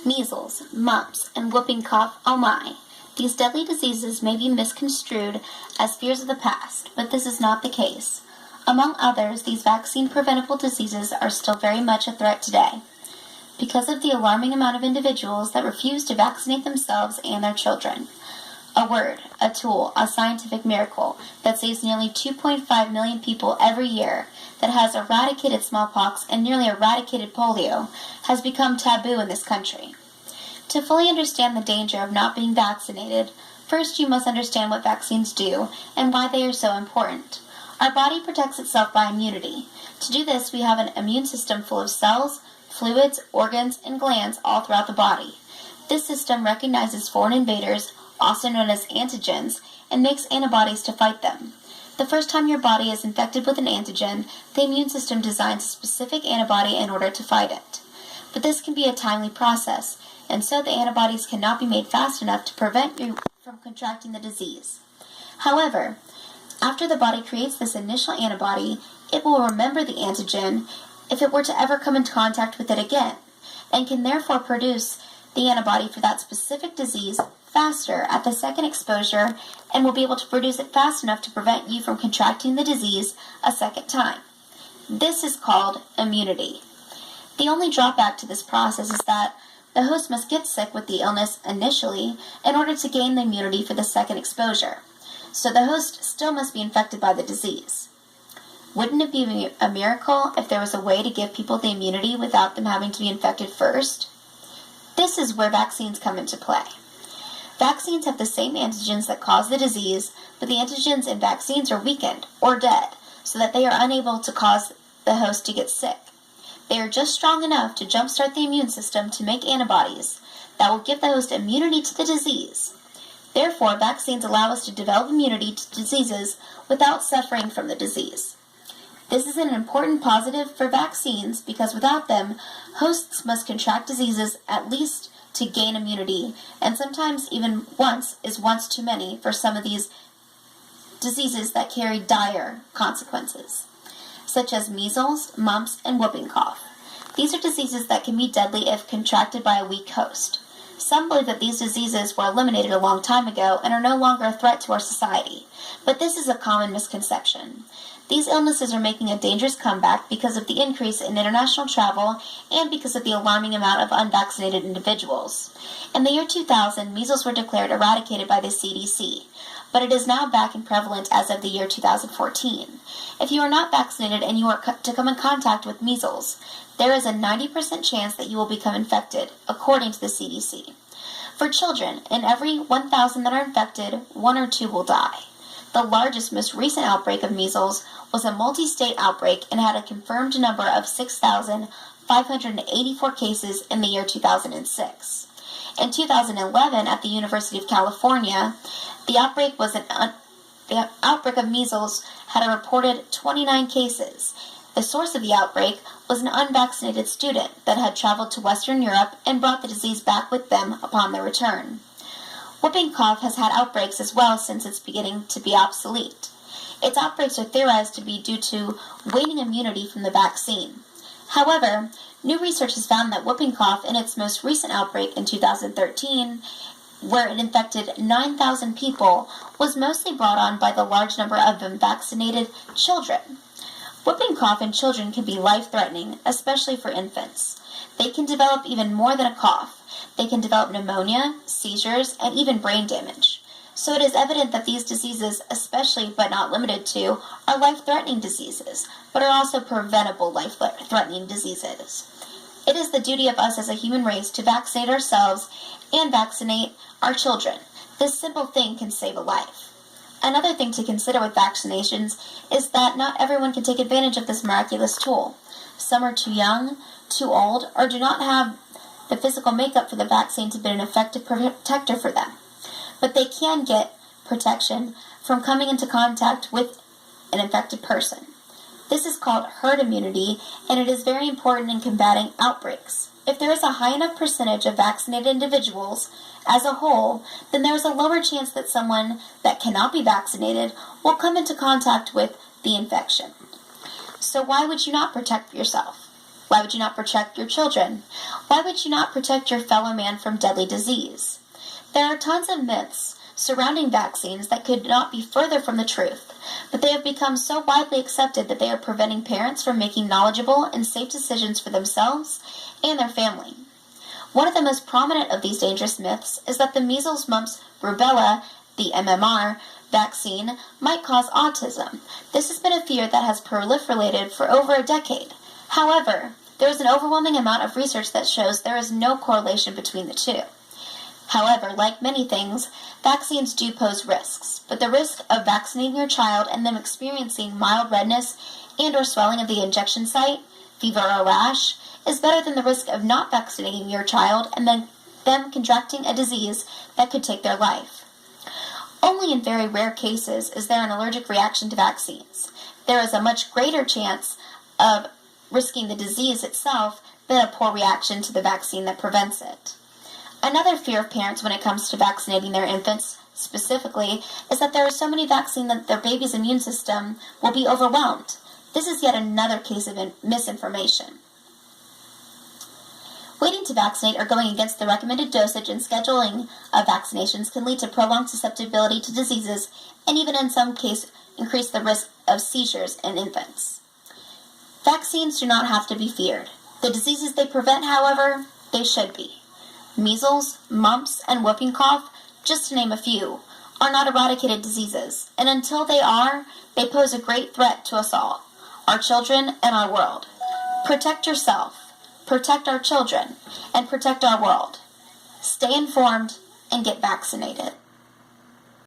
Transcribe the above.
Measles, mumps, and whooping cough, oh my. These deadly diseases may be misconstrued as fears of the past, but this is not the case. Among others, these vaccine-preventable diseases are still very much a threat today, because of the alarming amount of individuals that refuse to vaccinate themselves and their children. A word, a tool, a scientific miracle that saves nearly 2.5 million people every year, that has eradicated smallpox and nearly eradicated polio, has become taboo in this country. To fully understand the danger of not being vaccinated, first you must understand what vaccines do and why they are so important. Our body protects itself by immunity. To do this, we have an immune system full of cells, fluids, organs, and glands all throughout the body. This system recognizes foreign invaders, also known as antigens, and makes antibodies to fight them. The first time your body is infected with an antigen, the immune system designs a specific antibody in order to fight it. But this can be a timely process, and so the antibodies cannot be made fast enough to prevent you from contracting the disease. However, after the body creates this initial antibody, it will remember the antigen if it were to ever come into contact with it again, and can therefore produce the antibody for that specific disease faster at the second exposure, and will be able to produce it fast enough to prevent you from contracting the disease a second time. This is called immunity. The only drawback to this process is that the host must get sick with the illness initially in order to gain the immunity for the second exposure. So the host still must be infected by the disease. Wouldn't it be a miracle if there was a way to give people the immunity without them having to be infected first? This is where vaccines come into play. Vaccines have the same antigens that cause the disease, but the antigens in vaccines are weakened or dead, so that they are unable to cause the host to get sick. They are just strong enough to jumpstart the immune system to make antibodies that will give the host immunity to the disease. Therefore, vaccines allow us to develop immunity to diseases without suffering from the disease. This is an important positive for vaccines because without them, hosts must contract diseases at least to gain immunity, and sometimes even once is once too many for some of these diseases that carry dire consequences, such as measles, mumps, and whooping cough. These are diseases that can be deadly if contracted by a weak host. Some believe that these diseases were eliminated a long time ago and are no longer a threat to our society, but this is a common misconception. These illnesses are making a dangerous comeback because of the increase in international travel and because of the alarming amount of unvaccinated individuals. In the year 2000, measles were declared eradicated by the CDC, but it is now back and prevalent as of the year 2014. If you are not vaccinated and you are to come in contact with measles, there is a 90% chance that you will become infected, according to the CDC. For children, in every 1,000 that are infected, 1 or 2 will die. The largest, most recent outbreak of measles was a multi-state outbreak and had a confirmed number of 6,584 cases in the year 2006. In 2011, at the University of California, the outbreak of measles had a reported 29 cases. The source of the outbreak was an unvaccinated student that had traveled to Western Europe and brought the disease back with them upon their return. Whooping cough has had outbreaks as well since it's beginning to be obsolete. Its outbreaks are theorized to be due to waning immunity from the vaccine. However, new research has found that whooping cough in its most recent outbreak in 2013, where it infected 9,000 people, was mostly brought on by the large number of unvaccinated children. Whooping cough in children can be life-threatening, especially for infants. They can develop even more than a cough. They can develop pneumonia, seizures, and even brain damage. So it is evident that these diseases, especially but not limited to, are life-threatening diseases, but are also preventable life-threatening diseases. It is the duty of us as a human race to vaccinate ourselves and vaccinate our children. This simple thing can save a life. Another thing to consider with vaccinations is that not everyone can take advantage of this miraculous tool. Some are too young, too old, or do not have the physical makeup for the vaccine to be an effective protector for them. But they can get protection from coming into contact with an infected person. This is called herd immunity, and it is very important in combating outbreaks. If there is a high enough percentage of vaccinated individuals as a whole, then there is a lower chance that someone that cannot be vaccinated will come into contact with the infection. So why would you not protect yourself? Why would you not protect your children? Why would you not protect your fellow man from deadly disease? There are tons of myths surrounding vaccines that could not be further from the truth, but they have become so widely accepted that they are preventing parents from making knowledgeable and safe decisions for themselves and their family. One of the most prominent of these dangerous myths is that the measles, mumps, rubella, the MMR, vaccine might cause autism. This has been a fear that has proliferated for over a decade. However, there is an overwhelming amount of research that shows there is no correlation between the two. However, like many things, vaccines do pose risks, but the risk of vaccinating your child and them experiencing mild redness and or swelling of the injection site, fever or rash, is better than the risk of not vaccinating your child and then them contracting a disease that could take their life. Only in very rare cases is there an allergic reaction to vaccines. There is a much greater chance of risking the disease itself than a poor reaction to the vaccine that prevents it. Another fear of parents when it comes to vaccinating their infants specifically is that there are so many vaccines that their baby's immune system will be overwhelmed. This is yet another case of misinformation. Waiting to vaccinate or going against the recommended dosage and scheduling of vaccinations can lead to prolonged susceptibility to diseases and even in some cases increase the risk of seizures in infants. Vaccines do not have to be feared. The diseases they prevent, however, they should be. Measles, mumps, and whooping cough, just to name a few, are not eradicated diseases, and until they are, they pose a great threat to us all, our children and our world. Protect yourself, protect our children, and protect our world. Stay informed and get vaccinated.